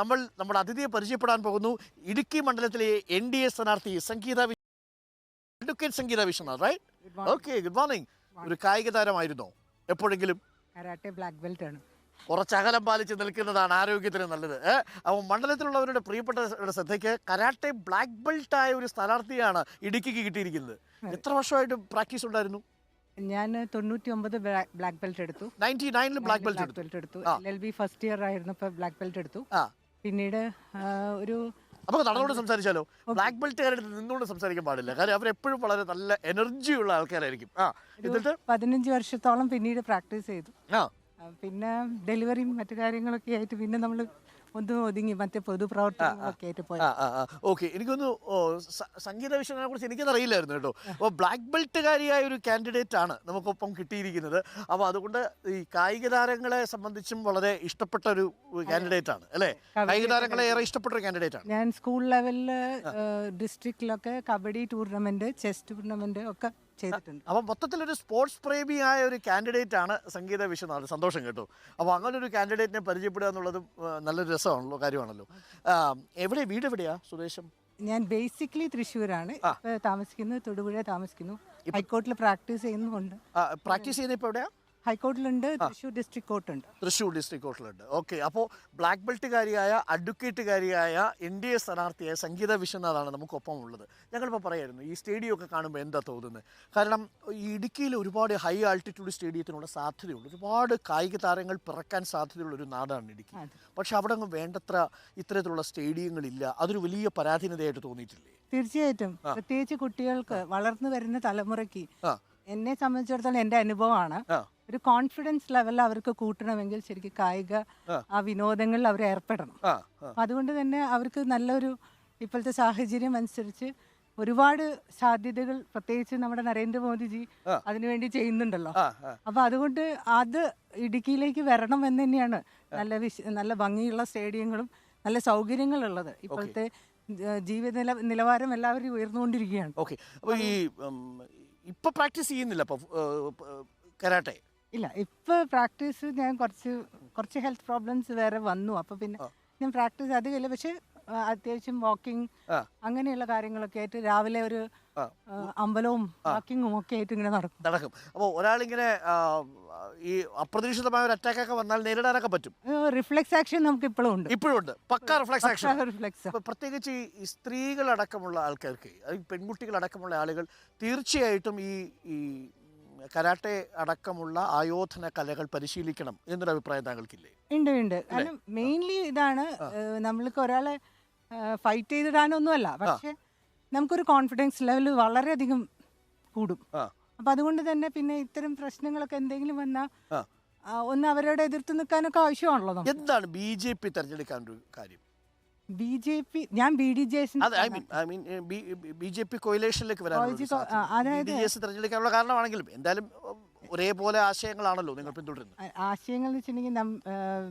നമ്മുടെ അതിഥിയെ പരിചയപ്പെടാൻ പോകുന്നു. ഇടുക്കി മണ്ഡലത്തിലെ NDA സ്ഥാനാർത്ഥി advocate Sangeetha Vishwanath, right? Okay, good morning. ഒരു കായിക താരമായിരുന്നോ എപ്പോഴെങ്കിലും? കരാട്ടെ ബ്ലാക്ക് ബെൽറ്റ് ആണ്. കുറച്ച് അകലം പാലിച്ച് നിൽക്കുന്നതാണ് ആരോഗ്യത്തിന് നല്ലത്. അപ്പോൾ മണ്ഡലത്തിലുള്ളവരുടെ പ്രിയപ്പെട്ട ശ്രദ്ധയ്ക്ക് കരാട്ടെ ബ്ലാക്ക് ബെൽറ്റ് ആയ ഒരു സ്ഥാനാർത്ഥിയാണ് ഇടുക്കിക്ക് കിട്ടിയിരിക്കുന്നത്. എത്ര വർഷമായിട്ട് പ്രാക്ടീസ് ഉണ്ടായിരുന്നു? ഞാൻ 99 ബ്ലാക്ക് ബെൽറ്റ് എടുത്തു. 99 ബ്ലാക്ക് ബെൽറ്റ് എടുത്തു. LLB ഫസ്റ്റ് ഇയർ ആയിരുന്നപ്പോൾ ബ്ലാക്ക് ബെൽറ്റ് എടുത്തു. പിന്നീട് ഒരു നമുക്ക് നടന്നുകൊണ്ട് സംസാരിച്ചാലോ? ബ്ലാക്ക് ബെൽറ്റുകാരുടെ നിന്നുകൊണ്ട് സംസാരിക്കാൻ പാടില്ല, കാര്യം അവരെപ്പോഴും വളരെ നല്ല എനർജിയുള്ള ആൾക്കാരായിരിക്കും. എന്നിട്ട് 15 വർഷത്തോളം പിന്നീട് പ്രാക്ടീസ് ചെയ്തു. പിന്നെ ഡെലിവറിയും മറ്റു കാര്യങ്ങളൊക്കെ ആയിട്ട് പിന്നെ നമ്മൾ ഒന്ന് ഒതുങ്ങി മറ്റേ പൊതുപ്രവർത്തനങ്ങളൊക്കെ ആയിട്ട് പോയി. ഓക്കെ, എനിക്കൊന്ന് സംഗീത വിഷയങ്ങളെ കുറിച്ച് എനിക്കതറിയില്ലായിരുന്നു കേട്ടോ. അപ്പോൾ ബ്ലാക്ക് ബെൽറ്റുകാരിയായ ഒരു കാൻഡിഡേറ്റ് ആണ് നമുക്കൊപ്പം കിട്ടിയിരിക്കുന്നത്. അപ്പോൾ അതുകൊണ്ട് ഈ കായിക താരങ്ങളെ സംബന്ധിച്ചും വളരെ ഇഷ്ടപ്പെട്ട ഒരു കാൻഡിഡേറ്റ് ആണ് അല്ലേ? കായിക താരങ്ങളെ ഏറെ ഇഷ്ടപ്പെട്ട ഒരു കാൻഡിഡേറ്റ് ആണ്. ഞാൻ സ്കൂൾ ലെവലിൽ ഡിസ്ട്രിക്റ്റിലൊക്കെ കബഡി ടൂർണമെന്റ്, ചെസ് ടൂർണമെന്റ് ഒക്കെ ചെയ്തിട്ടുണ്ട്. അപ്പം മൊത്തത്തിലൊരു സ്പോർട്സ് പ്രേമിയായ ഒരു കാൻഡിഡേറ്റ് ആണ് സംഗീത വിശ്വനാഥ്. സന്തോഷം കേട്ടോ. അപ്പോൾ അങ്ങനെ ഒരു കാൻഡിഡേറ്റിനെ പരിചയപ്പെടുക എന്നുള്ളതും നല്ലൊരു രസമാണല്ലോ, കാര്യമാണല്ലോ. വീട് എവിടെയാ സ്വദേശം? ഞാൻ ബേസിക്കലി തൃശ്ശൂരാണ്. ഇപ്പൊ താമസിക്കുന്നത് തൊടുപുഴ താമസിക്കുന്നു. ഹൈക്കോർട്ടിൽ പ്രാക്ടീസ് ചെയ്യുന്നുണ്ട്. പ്രാക്ടീസ് ചെയ്യുന്ന ഇപ്പോൾ എവിടെയാ? ഹൈക്കോർട്ടിലുണ്ട്, തൃശ്ശൂർ ഡിസ്ട്രിക്ട് കോർട്ടുണ്ട്. തൃശ്ശൂർ ഡിസ്ട്രിക്ട് കോർട്ടിലുണ്ട്. ഓക്കെ, അപ്പോൾ ബ്ലാക്ക് ബെൽറ്റുകാരിയായ അഡ്വക്കേറ്റുകാരിയായ NDA സ്ഥാനാർത്ഥിയായ സംഗീത വിശ്വനാഥാണ് നമുക്കൊപ്പം ഉള്ളത്. ഞങ്ങളിപ്പോൾ പറയായിരുന്നു ഈ സ്റ്റേഡിയം ഒക്കെ കാണുമ്പോൾ എന്താ തോന്നുന്നത്? കാരണം ഈ ഇടുക്കിയിൽ ഒരുപാട് ഹൈ ആൾട്ടിറ്റ്യൂഡ് സ്റ്റേഡിയത്തിനുള്ള സാധ്യതയുണ്ട്. ഒരുപാട് കായിക താരങ്ങൾ പിറക്കാൻ സാധ്യതയുള്ള ഒരു നാടാണ് ഇടുക്കി. പക്ഷെ അവിടെ ഒന്നും വേണ്ടത്ര ഇത്തരത്തിലുള്ള സ്റ്റേഡിയങ്ങളില്ല. അതൊരു വലിയ പരാധീനതയായിട്ട് തോന്നിയിട്ടില്ലേ? തീർച്ചയായിട്ടും, പ്രത്യേകിച്ച് കുട്ടികൾക്ക്, വളർന്നു വരുന്ന തലമുറയ്ക്ക്. എന്നെ സംബന്ധിച്ചിടത്തോളം എൻ്റെ അനുഭവമാണ്, ഒരു കോൺഫിഡൻസ് ലെവൽ അവർക്ക് കൂട്ടണമെങ്കിൽ ശരിക്കും കായിക വിനോദങ്ങളിൽ അവർ ഏർപ്പെടണം. അതുകൊണ്ട് തന്നെ അവർക്ക് നല്ലൊരു ഇപ്പോഴത്തെ സാഹചര്യം അനുസരിച്ച് ഒരുപാട് സാധ്യതകൾ പ്രത്യേകിച്ച് നമ്മുടെ നരേന്ദ്രമോദിജി അതിനുവേണ്ടി ചെയ്യുന്നുണ്ടല്ലോ. അപ്പൊ അതുകൊണ്ട് അത് ഇടുക്കിയിലേക്ക് വരണം എന്ന് തന്നെയാണ്. നല്ല ഭംഗിയുള്ള സ്റ്റേഡിയങ്ങളും നല്ല സൗകര്യങ്ങളുള്ളത്. ഇപ്പോഴത്തെ ജീവിത നിലവാരം എല്ലാവരും ഉയർന്നുകൊണ്ടിരിക്കുകയാണ്. ഓക്കെ, അപ്പോൾ ഈ ഇപ്പൊ പ്രാക്ടീസ് ചെയ്യുന്നില്ല അപ്പോൾ കരാട്ടെ? ഇല്ല, ഇപ്പൊ പ്രാക്ടീസ് ഞാൻ കുറച്ച് ഹെൽത്ത് പ്രോബ്ലംസ് വേറെ വന്നു. അപ്പൊ പിന്നെ ഞാൻ പ്രാക്ടീസ് അധികമില്ല. പക്ഷെ അത്യാവശ്യം വാക്കിംഗ് അങ്ങനെയുള്ള കാര്യങ്ങളൊക്കെ ആയിട്ട് രാവിലെ ഒരു അമ്പലവും വാക്കിങ്ങും ഒക്കെ ആയിട്ട് ഇങ്ങനെ നടക്കും. അപ്പോൾ ഒരാളിങ്ങനെ ഈ അപ്രതീക്ഷിതമായ ഒരു അറ്റാക്ക് ഒക്കെ വന്നാൽ നേരിടാനൊക്കെ പറ്റും. റിഫ്ലെക്സ് ആക്ഷൻ നമുക്ക് ഇപ്പോഴും ഉണ്ട്. പക്ക റിഫ്ലെക്സ് ആക്ഷൻ. പ്രത്യേകിച്ച് ഈ സ്ത്രീകളടക്കമുള്ള ആൾക്കാർക്ക്, പെൺകുട്ടികളടക്കമുള്ള ആളുകൾ തീർച്ചയായിട്ടും ഈ കരാട്ടെ അടക്കമുള്ള ആയോധന കലകൾ പരിശീലിക്കണം എന്നൊരു അഭിപ്രായം താങ്കൾക്കില്ലേ? ഉണ്ട്. കാരണം മെയിൻലി ഇതാണ്, നമ്മൾക്ക് ഒരാളെ ഫൈറ്റ് ചെയ്തിടാനൊന്നുമല്ല, പക്ഷെ നമുക്കൊരു കോൺഫിഡൻസ് ലെവൽ വളരെയധികം കൂടും. അപ്പൊ അതുകൊണ്ട് തന്നെ പിന്നെ ഇത്തരം പ്രശ്നങ്ങളൊക്കെ എന്തെങ്കിലും വന്നാൽ ഒന്ന് അവരോട് എതിർത്ത് നിൽക്കാനൊക്കെ ആവശ്യമാണല്ലോ. എന്താണ് BJP തെരഞ്ഞെടുക്കാൻ ഒരു കാര്യം? ഞാൻ BDJS കോയിലേഷനിലേക്ക് തെരഞ്ഞെടുക്കാനുള്ള കാരണമാണെങ്കിലും എന്തായാലും ഒരേപോലെ ആശയങ്ങളാണല്ലോ നിങ്ങൾ പിന്തുടരുന്നത്. ആശയങ്ങൾ എന്ന് വെച്ചിട്ടുണ്ടെങ്കിൽ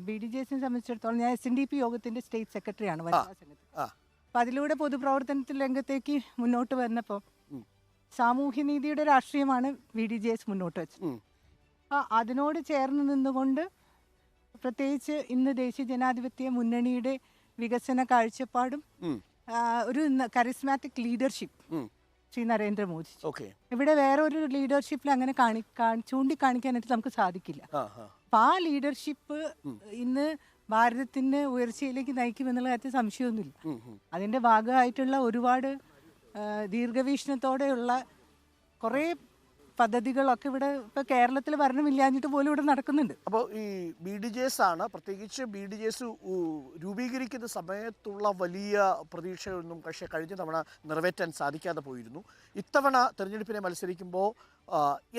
BDJSനെ സംബന്ധിച്ചിടത്തോളം ഞാൻ SNDP യോഗത്തിന്റെ സ്റ്റേറ്റ് സെക്രട്ടറിയാണ് വനിതാ സംഘത്തിൽ. അപ്പൊ അതിലൂടെ പൊതുപ്രവർത്തനത്തിൽ രംഗത്തേക്ക് മുന്നോട്ട് വന്നപ്പോൾ സാമൂഹ്യനീതിയുടെ രാഷ്ട്രീയമാണ് BDJS മുന്നോട്ട് വെച്ചത്. അതിനോട് ചേർന്ന് നിന്നുകൊണ്ട് പ്രത്യേകിച്ച് ഇന്ന് ദേശീയ ജനാധിപത്യ മുന്നണിയുടെ വികസന കാഴ്ചപ്പാടും ഒരു കരിസ്മാറ്റിക് ലീഡർഷിപ്പ് ശ്രീ നരേന്ദ്രമോദി. ഇവിടെ വേറെ ഒരു ലീഡർഷിപ്പിൽ അങ്ങനെ ചൂണ്ടിക്കാണിക്കാനായിട്ട് നമുക്ക് സാധിക്കില്ല. അപ്പൊ ആ ലീഡർഷിപ്പ് ഇന്ന് ഭാരതത്തിന് ഉയർച്ചയിലേക്ക് നയിക്കുമെന്നുള്ള കാര്യത്തിൽ സംശയമൊന്നുമില്ല. അതിന്റെ ഭാഗമായിട്ടുള്ള ഒരുപാട് ദീർഘവീക്ഷണത്തോടെയുള്ള കുറേ പദ്ധതികളൊക്കെ ഇവിടെ ഇപ്പൊ കേരളത്തിൽ ഭരണമില്ലാഞ്ഞിട്ട് പോലും ഇവിടെ നടക്കുന്നുണ്ട്. അപ്പോൾ ഈ BDJS ആണ്, പ്രത്യേകിച്ച് BDJS രൂപീകരിക്കുന്ന സമയത്തുള്ള വലിയ പ്രതീക്ഷയൊന്നും പക്ഷേ കഴിഞ്ഞ തവണ നിറവേറ്റാൻ സാധിക്കാതെ പോയിരുന്നു. ഇത്തവണ തെരഞ്ഞെടുപ്പിനെ മത്സരിക്കുമ്പോൾ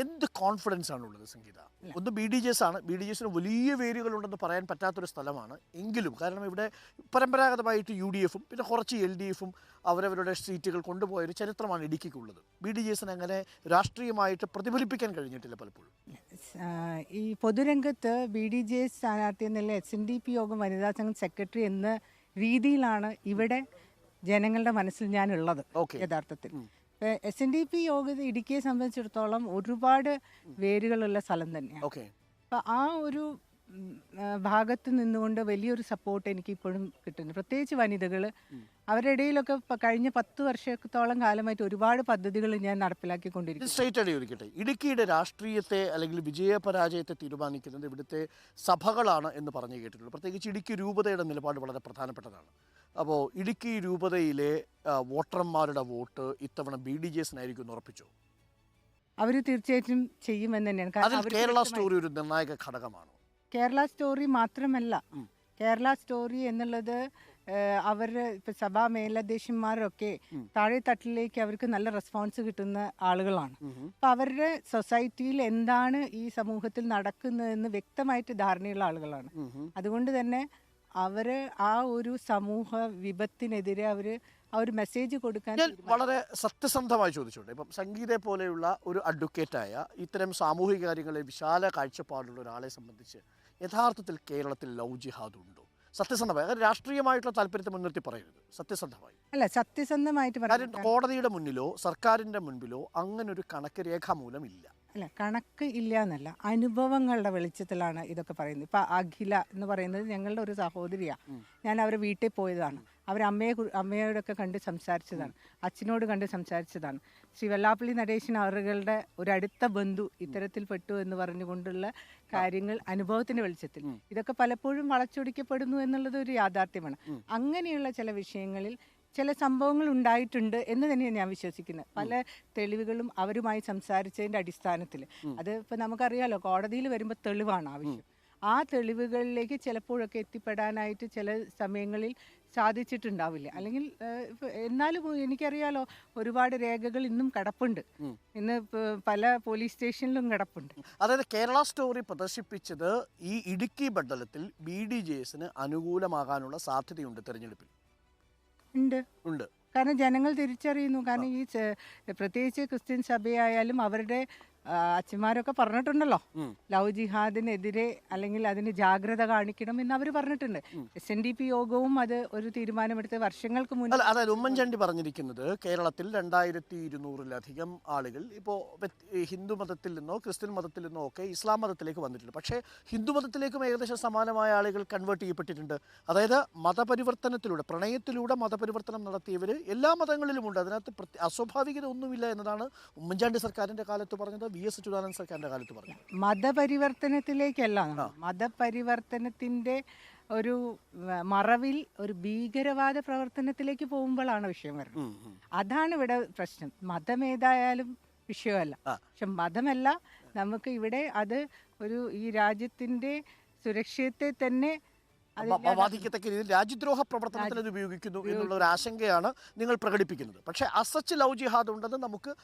എന്ത് കോൺഫിഡൻസ് ആണുള്ളത് സംഗീത? ഒന്ന് BDJS ആണ്. BDJSന് വലിയ വേരുകളുണ്ടെന്ന് പറയാൻ പറ്റാത്തൊരു സ്ഥലമാണ്. എങ്കിലും കാരണം ഇവിടെ പരമ്പരാഗതമായിട്ട് UDFും പിന്നെ കുറച്ച് LDFും അവരവരുടെ സീറ്റുകൾ കൊണ്ടുപോയൊരു ചരിത്രമാണ് ഇടുക്കിക്കുള്ളത്. BDJSന് അങ്ങനെ രാഷ്ട്രീയമായിട്ട് പ്രതിഫലിപ്പിക്കാൻ കഴിഞ്ഞിട്ടില്ല പലപ്പോഴും. ഈ പൊതുരംഗത്ത് BDJS സ്ഥാനാർത്ഥി എന്നുള്ള SNDP യോഗം വനിതാ സംഘം സെക്രട്ടറി എന്ന രീതിയിലാണ് ഇവിടെ ജനങ്ങളുടെ മനസ്സിൽ ഞാനുള്ളത് യഥാർത്ഥത്തിൽ. SNDP യോഗ ഇടുക്കിയെ സംബന്ധിച്ചിടത്തോളം ഒരുപാട് വേരുകളുള്ള സ്ഥലം തന്നെയാണ്. അപ്പൊ ആ ഒരു ഭാഗത്ത് നിന്നുകൊണ്ട് വലിയൊരു സപ്പോർട്ട് എനിക്ക് ഇപ്പോഴും കിട്ടുന്നു. പ്രത്യേകിച്ച് വനിതകൾ, അവരുടെ ഇടയിലൊക്കെ കഴിഞ്ഞ 10 വർഷത്തോളം കാലമായിട്ട് ഒരുപാട് പദ്ധതികൾ ഞാൻ നടപ്പിലാക്കിക്കൊണ്ടിരിക്കുന്നു. സ്ട്രേറ്റ് അടി ചോദിക്കട്ടെ, ഇടുക്കിയുടെ രാഷ്ട്രീയത്തെ അല്ലെങ്കിൽ വിജയപരാജയത്തെ തീരുമാനിക്കുന്നത് ഇവിടുത്തെ സഭകളാണ് എന്ന് പറഞ്ഞു കേട്ടിട്ടുള്ളൂ. പ്രത്യേകിച്ച് ഇടുക്കി രൂപതയുടെ നിലപാട് വളരെ പ്രധാനപ്പെട്ടതാണ്. അപ്പോൾ ഇടുക്കി രൂപതയിലെ വോട്ടർമാരുടെ വോട്ട് ഇത്തവണ BDJസിനായിരിക്കും എന്ന് ഉറപ്പിച്ചു. അവർ തീർച്ചയായിട്ടും ചെയ്യുമെന്ന് തന്നെയാണ്. കാരണം അതിൽ കേരള സ്റ്റോറി ഒരു നിർണായക ഘടകമാണ്. കേരള സ്റ്റോറി മാത്രമല്ല, കേരള സ്റ്റോറി എന്നുള്ളത് അവർ ഇപ്പം സഭാ മേലധ്യക്ഷന്മാരൊക്കെ താഴെ തട്ടിലേക്ക് അവർക്ക് നല്ല റെസ്പോൺസ് കിട്ടുന്ന ആളുകളാണ്. അപ്പം അവരുടെ സൊസൈറ്റിയിൽ എന്താണ് ഈ സമൂഹത്തിൽ നടക്കുന്നതെന്ന് വ്യക്തമായിട്ട് ധാരണയുള്ള ആളുകളാണ്. അതുകൊണ്ട് തന്നെ അവർ ആ ഒരു സമൂഹ വിപത്തിനെതിരെ അവർ ആ ഒരു മെസ്സേജ് കൊടുക്കാൻ ഞാൻ വളരെ സത്യസന്ധമായി ചോദിച്ചോട്ടെ, ഇപ്പം സംഗീതയെ പോലെയുള്ള ഒരു അഡ്വക്കേറ്റായ ഇത്തരം സാമൂഹിക കാര്യങ്ങളിൽ വിശാല കാഴ്ചപ്പാടുള്ള ഒരാളെ സംബന്ധിച്ച് യഥാർത്ഥത്തിൽ കേരളത്തിൽ ലവ് ജിഹാദ് ഉണ്ടോ? സത്യസന്ധമായി, രാഷ്ട്രീയമായിട്ടുള്ള താല്പര്യത്തെ മുൻനിർത്തി പറയരുത്, സത്യസന്ധമായി. അല്ല, സത്യസന്ധമായിട്ട് കാര്യം കോടതിയുടെ മുന്നിലോ സർക്കാരിൻ്റെ മുൻപിലോ അങ്ങനെ ഒരു കണക്ക് രേഖാമൂലം ഇല്ല. അല്ല, കണക്ക് ഇല്ല എന്നല്ല, അനുഭവങ്ങളുടെ വെളിച്ചത്തിലാണ് ഇതൊക്കെ പറയുന്നത്. ഇപ്പം അഖില എന്ന് പറയുന്നത് ഞങ്ങളുടെ ഒരു സഹോദരിയാണ്. ഞാൻ അവരെ വീട്ടിൽ പോയതാണ്. അവർ അമ്മയോടൊക്കെ കണ്ട് സംസാരിച്ചതാണ്, അച്ഛനോട് കണ്ട് സംസാരിച്ചതാണ്. ശ്രീ വെള്ളാപ്പള്ളി നടേശൻ അവരുടെ ഒരു അടുത്ത ബന്ധു ഇത്തരത്തിൽ പെട്ടു എന്ന് പറഞ്ഞുകൊണ്ടുള്ള കാര്യങ്ങൾ അനുഭവത്തിൻ്റെ വെളിച്ചത്തിൽ ഇതൊക്കെ പലപ്പോഴും വളച്ചൊടിക്കപ്പെടുന്നു എന്നുള്ളത് ഒരു യാഥാർത്ഥ്യമാണ്. അങ്ങനെയുള്ള ചില വിഷയങ്ങളിൽ ചില സംഭവങ്ങൾ ഉണ്ടായിട്ടുണ്ട് എന്ന് തന്നെയാണ് ഞാൻ വിശ്വസിക്കുന്നത്. പല തെളിവുകളും അവരുമായി സംസാരിച്ചതിൻ്റെ അടിസ്ഥാനത്തിൽ, അത് ഇപ്പം നമുക്കറിയാലോ, കോടതിയിൽ വരുമ്പോൾ തെളിവാണ് ആവശ്യം. ആ തെളിവുകളിലേക്ക് ചിലപ്പോഴൊക്കെ എത്തിപ്പെടാനായിട്ട് ചില സമയങ്ങളിൽ സാധിച്ചിട്ടുണ്ടാവില്ല. അല്ലെങ്കിൽ എന്നാലും എനിക്കറിയാലോ, ഒരുപാട് രേഖകൾ ഇന്നും കിടപ്പുണ്ട്, ഇന്ന് പല പോലീസ് സ്റ്റേഷനിലും കിടപ്പുണ്ട്. അതായത് കേരള സ്റ്റോറി പ്രദർശിപ്പിച്ചത് ഈ ഇടുക്കി മണ്ഡലത്തിൽ BDJസിന് അനുകൂലമാകാനുള്ള സാധ്യതയുണ്ട് തെരഞ്ഞെടുപ്പിൽ. ഉണ്ട്. കാരണം ജനങ്ങൾ തിരിച്ചറിയുന്നു. കാരണം ഈ പ്രത്യേകിച്ച് ക്രിസ്ത്യൻ സഭയായാലും അവരുടെ അച്ഛന്മാരൊക്കെ പറഞ്ഞിട്ടുണ്ടല്ലോ, ലവ് ജിഹാദിനെതിരെ അല്ലെങ്കിൽ അതിന് ജാഗ്രത കാണിക്കണം എന്ന് അവർ പറഞ്ഞിട്ടുണ്ട്. SNDP യോഗവും അത് ഒരു തീരുമാനമെടുത്ത് വർഷങ്ങൾക്ക് മുന്നേ. അതായത് ഉമ്മൻചാണ്ടി പറഞ്ഞിരിക്കുന്നത് കേരളത്തിൽ 2200-ലധികം ആളുകൾ ഇപ്പോൾ ഹിന്ദു മതത്തിൽ നിന്നോ ക്രിസ്ത്യൻ മതത്തിൽ നിന്നോ ഒക്കെ ഇസ്ലാം മതത്തിലേക്ക് വന്നിട്ടുണ്ട്. പക്ഷേ ഹിന്ദു മതത്തിലേക്കും ഏകദേശം സമാനമായ ആളുകൾ കൺവേർട്ട് ചെയ്യപ്പെട്ടിട്ടുണ്ട്. അതായത് മതപരിവർത്തനത്തിലൂടെ, പ്രണയത്തിലൂടെ മതപരിവർത്തനം നടത്തിയവർ എല്ലാ മതങ്ങളിലുമുണ്ട്. അതിനകത്ത് അസ്വാഭാവികത ഒന്നുമില്ല എന്നതാണ് ഉമ്മൻചാണ്ടി സർക്കാരിൻ്റെ കാലത്ത് പറഞ്ഞത്, VS അച്യുതാനന്ദൻ സർക്കാരിൻ്റെ കാലത്ത് പറഞ്ഞു. മതപരിവർത്തനത്തിലേക്കല്ല, മതപരിവർത്തനത്തിൻ്റെ ഒരു മറവിൽ ഒരു ഭീകരവാദ പ്രവർത്തനത്തിലേക്ക് പോകുമ്പോഴാണ് വിഷയം വരുന്നത്. അതാണ് ഇവിടെ പ്രശ്നം. മതമേതായാലും വിഷയമല്ല, പക്ഷെ മതമല്ല നമുക്ക് ഇവിടെ അത് ഒരു ഈ രാജ്യത്തിൻ്റെ സുരക്ഷത്തെ തന്നെ ബാധിക്കത്തക്ക രീതിയിൽ രാജ്യദ്രോഹ പ്രവർത്തനത്തിന് ഇത് ഉപയോഗിക്കുന്നു എന്നുള്ള ഒരു ആശങ്കയാണ് നിങ്ങൾ പ്രകടിപ്പിക്കുന്നത്. പക്ഷേ അസച്ച് ലവ് ജിഹാദ് ഉണ്ടെന്ന് നമുക്ക്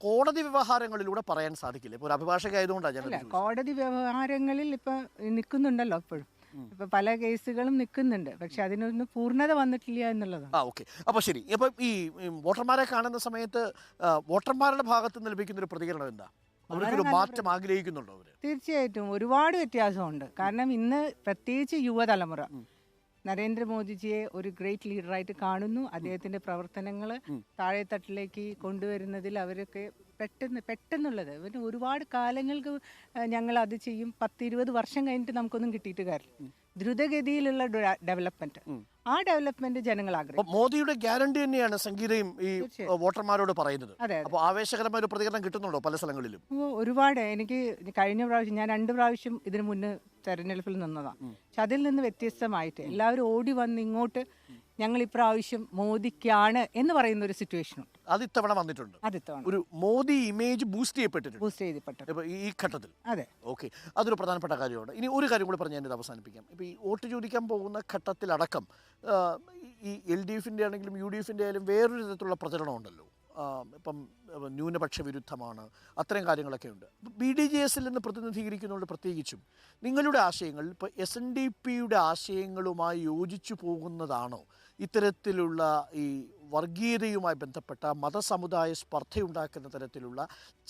കോടതി വ്യവഹാരങ്ങളിലൂടെ പറയാൻ സാധിക്കില്ല. ഇപ്പോൾ ഒരു അഭിഭാഷക ആയതുകൊണ്ടാണ് ഞാൻ കോടതി വ്യവഹാരങ്ങളിൽ ഇപ്പം നിൽക്കുന്നുണ്ടല്ലോ, ഇപ്പോഴും ഇപ്പം പല കേസുകളും നിൽക്കുന്നുണ്ട്. പക്ഷെ അതിനൊന്നും പൂർണ്ണത വന്നിട്ടില്ല എന്നുള്ളതാണ്. ഓക്കെ. അപ്പോൾ ശരി, ഇപ്പം ഈ വോട്ടർമാരെ കാണുന്ന സമയത്ത് വോട്ടർമാരുടെ ഭാഗത്ത് നിന്ന് ലഭിക്കുന്ന ഒരു പ്രതികരണം എന്താ? അവർക്കൊരു മാറ്റം ആഗ്രഹിക്കുന്നുണ്ടോ അവർ? തീർച്ചയായിട്ടും ഒരുപാട് വ്യത്യാസമുണ്ട്. കാരണം ഇന്ന് പ്രത്യേകിച്ച് യുവതലമുറ നരേന്ദ്രമോദിജിയെ ഒരു ഗ്രേറ്റ് ലീഡറായിട്ട് കാണുന്നു. അദ്ദേഹത്തിൻ്റെ പ്രവർത്തനങ്ങൾ താഴെത്തട്ടിലേക്ക് കൊണ്ടുവരുന്നതിൽ അവരൊക്കെ പെട്ടെന്നുള്ളത് പിന്നെ ഒരുപാട് കാലങ്ങൾക്ക് ഞങ്ങൾ അത് ചെയ്യും, 10-20 വർഷം കഴിഞ്ഞിട്ട് നമുക്കൊന്നും കിട്ടിയിട്ട് കാര്യമില്ല. ദ്രുതഗതിയിലുള്ള ഡെവലപ്മെന്റ്, ആ ഡെവലപ്മെന്റ് ജനങ്ങൾ ആഗ്രഹിക്കും. മോദിയുടെ ഗ്യാരണ്ടി തന്നെയാണ് സംഗീതയും ഈ വോട്ടർമാരോട് പറയുന്നത്. അതെ. അപ്പോൾ ആവേശകരമായ ഒരു പ്രതികരണം കിട്ടുന്നുണ്ടോ പല സ്ഥലങ്ങളിലും? ഒരുപാട്. എനിക്ക് കഴിഞ്ഞ പ്രാവശ്യം ഞാൻ 2 പ്രാവശ്യം ഇതിനു മുന്നേ തെരഞ്ഞെടുപ്പിൽ നിന്നതാണ്. പക്ഷെ അതിൽ നിന്ന് വ്യത്യസ്തമായിട്ട് എല്ലാവരും ഓടി വന്ന് ഇങ്ങോട്ട് ഞങ്ങൾ ഇപ്രാവശ്യം മോദിക്കാണ് എന്ന് പറയുന്ന ഒരു സിറ്റുവേഷനുണ്ട്. അത് ഇത്തവണ വന്നിട്ടുണ്ട്. ഒരു മോദി ഇമേജ് ബൂസ്റ്റ് ചെയ്യപ്പെട്ടിട്ടുണ്ട് ഈ ഘട്ടത്തിൽ. അതെ, ഓക്കെ, അതൊരു പ്രധാനപ്പെട്ട കാര്യമാണ്. ഇനി ഒരു കാര്യം കൂടി പറഞ്ഞ് ഞാനിത് അവസാനിപ്പിക്കാം. ഇപ്പോൾ ഈ വോട്ട് ചോദിക്കാൻ പോകുന്ന ഘട്ടത്തിലടക്കം ഈ LDFിൻ്റെ ആണെങ്കിലും UDFിൻ്റെ ആയാലും വേറൊരു വിധത്തിലുള്ള പ്രചരണം ഉണ്ടല്ലോ. ഇപ്പം ന്യൂനപക്ഷ വിരുദ്ധമാണ്, അത്തരം കാര്യങ്ങളൊക്കെ ഉണ്ട്. BDJസിൽ നിന്ന് പ്രതിനിധീകരിക്കുന്നതുകൊണ്ട് പ്രത്യേകിച്ചും നിങ്ങളുടെ ആശയങ്ങൾ ഇപ്പോൾ SNDPയുടെ ആശയങ്ങളുമായി യോജിച്ചു പോകുന്നതാണോ ഇത്തരത്തിലുള്ള ഈ വർഗീയതയുമായി ബന്ധപ്പെട്ട മതസമുദായ സ്പർദ്ധയുണ്ടാക്കുന്ന തരത്തിലുള്ള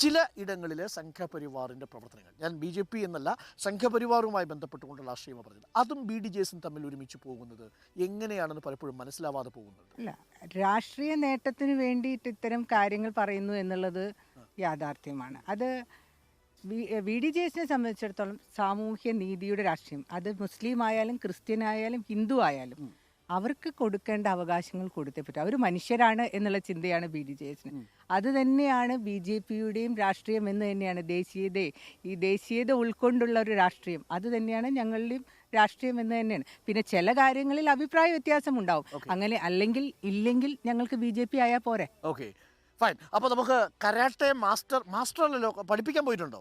ചില ഇടങ്ങളിലെ സംഘപരിവാറിൻ്റെ പ്രവർത്തനങ്ങൾ? ഞാൻ BJP എന്നല്ല, സംഘപരിവാറുമായി ബന്ധപ്പെട്ടുകൊണ്ടുള്ള ആശയമാണ് പറഞ്ഞത്. അതും BDJസും തമ്മിൽ ഒരുമിച്ച് പോകുന്നത് എങ്ങനെയാണെന്ന് പലപ്പോഴും മനസ്സിലാവാതെ പോകുന്നുണ്ട്. അല്ല, രാഷ്ട്രീയ നേട്ടത്തിന് വേണ്ടിയിട്ട് ഇത്തരം കാര്യങ്ങൾ പറയുന്നു എന്നുള്ളത് യാഥാർത്ഥ്യമാണ്. അത് ബി ഡി ജെ എസിനെ സംബന്ധിച്ചിടത്തോളം സാമൂഹ്യ നീതിയുടെ രാഷ്ട്രീയം, അത് മുസ്ലിം ആയാലും ക്രിസ്ത്യൻ ആയാലും ഹിന്ദു ആയാലും അവർക്ക് കൊടുക്കേണ്ട അവകാശങ്ങൾ കൊടുത്തേ പറ്റും. അവർ മനുഷ്യരാണ് എന്നുള്ള ചിന്തയാണ് ബി ഡി ജെ എസിന്. അത് തന്നെയാണ് ബി ജെ പിയുടെയും രാഷ്ട്രീയം എന്ന് തന്നെയാണ്. ഈ ദേശീയത ഉൾക്കൊണ്ടുള്ള ഒരു രാഷ്ട്രീയം അത് തന്നെയാണ് ഞങ്ങളുടെയും രാഷ്ട്രീയം എന്ന് തന്നെയാണ്. പിന്നെ ചില കാര്യങ്ങളിൽ അഭിപ്രായ വ്യത്യാസം ഉണ്ടാവും. അങ്ങനെ ഇല്ലെങ്കിൽ ഞങ്ങൾക്ക് ബി ജെ പി ആയാൽ പോരെ. Okay, fine. അപ്പോൾ നമുക്ക് കരാട്ടെ മാസ്റ്റർ അല്ലല്ലോ, പഠിപ്പിക്കാൻ പോയിട്ടുണ്ടോ?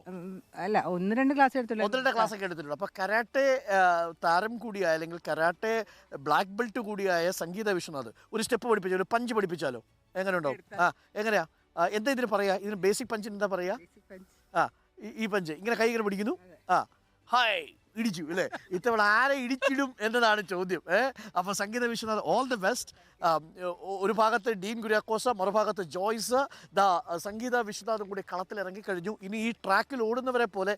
അല്ല, 1-2 ക്ലാസ് എടുത്തുള്ളൂ. 1-2 ക്ലാസ് ഒക്കെ എടുത്തിട്ടുണ്ട്. അപ്പോൾ കരാട്ടെ താരം കൂടിയായ അല്ലെങ്കിൽ കരാട്ടെ ബ്ലാക്ക് ബെൽറ്റ് കൂടിയായ സംഗീത വിശ്വനാഥ് ഒരു സ്റ്റെപ്പ് പഠിപ്പിച്ചാലോ, ഒരു പഞ്ച് പഠിപ്പിച്ചാലോ എങ്ങനെ ഉണ്ടാവും? എങ്ങനെയാ, എന്താ ഇതിന് പറയാ? ഇതിന് ബേസിക് പഞ്ചിന് എന്താ പറയാ? ഈ പഞ്ച് ഇങ്ങനെ കൈ ഇങ്ങനെ പിടിക്കുന്നു. ഹായ് ഇടിച്ചു അല്ലേ? ഇത്തവണ ആരെ ഇടിച്ചിടും എന്നതാണ് ചോദ്യം. അപ്പോൾ സംഗീത വിശ്വനാഥ്, ഓൾ ദി ബെസ്റ്റ്. ഒരു ഭാഗത്ത് ഡീൻ കുര്യാക്കോസ്, മറുഭാഗത്ത് ജോയ്സ്, സംഗീത വിശ്വനാഥും കൂടി കളത്തിലിറങ്ങി കഴിഞ്ഞു. ഇനി ഈ ട്രാക്കിൽ ഓടുന്നവരെ പോലെ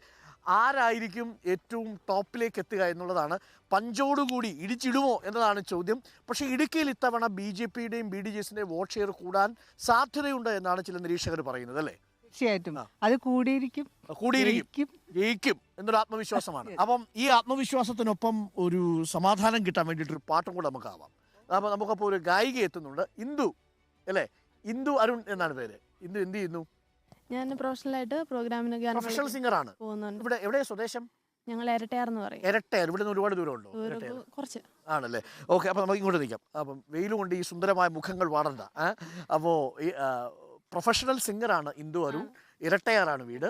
ആരായിരിക്കും ഏറ്റവും ടോപ്പിലേക്ക് എത്തുക എന്നുള്ളതാണ്. പഞ്ചോടുകൂടി ഇടിച്ചിടുമോ എന്നതാണ് ചോദ്യം. പക്ഷേ ഇടുക്കിയിൽ ഇത്തവണ ബി ജെ പിയുടെയും ബി ഡി ജെ എസിൻ്റെയും വോട്ട് ഷെയർ കൂടാൻ സാധ്യതയുണ്ട് എന്നാണ് ചില നിരീക്ഷകർ പറയുന്നത് അല്ലേ? തീർച്ചയായിട്ടും അത് കൂടിയിരിക്കും ജയിക്കും എന്നൊരു ആത്മവിശ്വാസമാണ്. അപ്പം ഈ ആത്മവിശ്വാസത്തിനൊപ്പം ഒരു സമാധാനം കിട്ടാൻ വേണ്ടിയിട്ട് ഒരു പാട്ടും കൂടെ നമുക്കാവാം. അപ്പോൾ നമുക്കപ്പോൾ ഒരു ഗായിക എത്തുന്നുണ്ട്, ഇന്ദു അല്ലേ? ഇന്ദു അരുൺ എന്നാണ് പേര്. ഇന്ദു എന്ത് ചെയ്യുന്നു? ഞാൻ പ്രൊഫഷണലായിട്ട് പ്രോഗ്രാമിന് പ്രൊഫഷണൽ സിംഗറാണ്. ഇവിടെ എവിടെയാ സ്വദേശം? ഞങ്ങൾ ഇരട്ടയാർന്ന് പറയും. ഇരട്ടയാർ ഇവിടെ നിന്ന് ഒരുപാട് ദൂരം ഉണ്ടോ? കുറച്ച് ആണല്ലേ. ഓക്കെ, അപ്പോൾ നമുക്ക് ഇങ്ങോട്ട് നിൽക്കാം. അപ്പം വെയിലും കൊണ്ട് ഈ സുന്ദരമായ മുഖങ്ങൾ വാടണ്ട. അപ്പോൾ പ്രൊഫഷണൽ സിംഗറാണ് ഇന്ദു അരുൺ, ഇരട്ടയാറാണ് വീട്.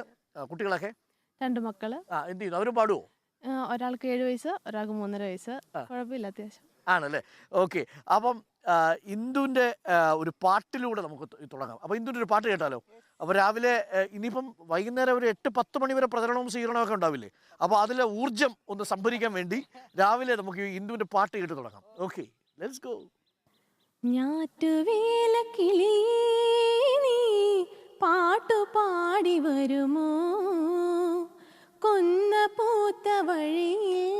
കുട്ടികളൊക്കെ? 2 മക്കള്. എന്ത് ചെയ്യുന്നു? അവരും പാടുവോ? ഒരാൾക്ക് 7 വയസ്സ്, ഒരാൾക്ക് 3.5 വയസ്സ്. കുഴപ്പമില്ല, അത്യാവശ്യം. ആണല്ലേ. ഓക്കെ, അപ്പം ഇന്ദുവിൻ്റെ ഒരു പാട്ടിലൂടെ നമുക്ക് തുടങ്ങാം. അപ്പോൾ ഇന്ദുവിൻ്റെ ഒരു പാട്ട് കേട്ടാലോ? അപ്പോൾ രാവിലെ ഇനിയിപ്പം വൈകുന്നേരം ഒരു 8-10 മണി വരെ പ്രചരണവും സ്വീകരണവും ഒക്കെ ഉണ്ടാവില്ലേ? അപ്പോൾ അതിലെ ഊർജം ഒന്ന് സംഭരിക്കാൻ വേണ്ടി രാവിലെ നമുക്ക് ഇന്ദുവിൻ്റെ പാട്ട് കേട്ട് തുടങ്ങാം. Okay, let's go. ഞാറ്റുവേലക്കിളി നീ പാട്ടുപാടി വരുമോ, കൊന്ന പൂത്ത വഴിയിൽ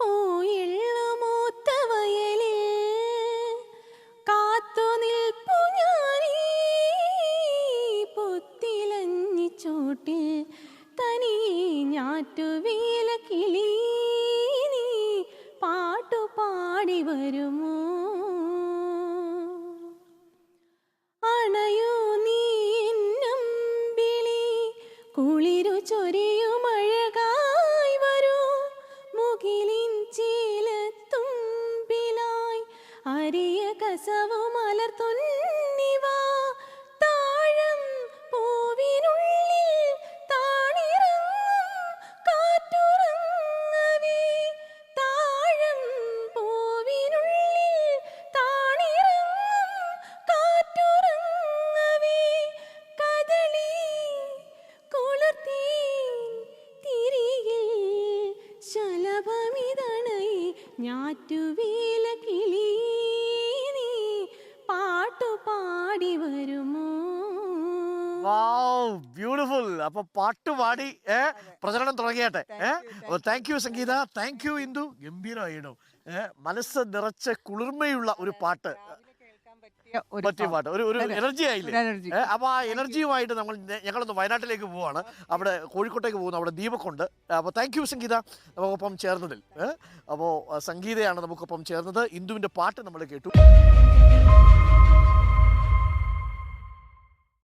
പോയിള്ളു മൂത്ത വയലിൽ കാത്തു നിൽപ്പു ഞാനീ പൊത്തിലഞ്ഞി ചോട്ടിൽ തനിയെ. ഞാറ്റുവേലക്കിളി നീ പാട്ടുപാടി വരുമോ, കുളിരു ചൊരിയുമഴകായി വരൂ മുകിലിൻ ചീലത്തുമ്പിലായി അരിയ കസവു മലർത്തുന്നിവാ താഴം പൂവിനുള്ളിൽ താണിറങ്ങും കാറ്റുറങ്ങവേ, താഴം പൂവിനുള്ളിൽ താണിറങ്ങും കാറ്റുറങ്ങവേ, കദളി ഞാറ്റുവേലക്കിളി നീ പാട്ടുപാടി വരുമോ. ബ്യൂട്ടിഫുൾ. അപ്പൊ പാട്ടുപാടി പ്രചരണം തുടങ്ങിയാട്ടെ. അപ്പോൾ thank you Sangeetha, thank you Indu. ഗംഭീരമായിടും. മനസ്സ് നിറച്ച കുളിർമയുള്ള ഒരു പാട്ട്, പറ്റിയ പാട്ട്, ഒരു എനർജി ആയില്ലേ? അപ്പോൾ ആ എനർജിയുമായിട്ട് ഞങ്ങളൊന്ന് വയനാട്ടിലേക്ക് പോവാണ്. അവിടെ കോഴിക്കോട്ടേക്ക് പോകുന്നു, അവിടെ ദീപക്കുണ്ട്. അപ്പോൾ താങ്ക് യു സംഗീത നമുക്കൊപ്പം ചേർന്നതിൽ. അപ്പോൾ സംഗീതയാണ് നമുക്കൊപ്പം ചേർന്നത്. ഇന്ദുവിൻ്റെ പാട്ട് നമ്മൾ കേട്ടു.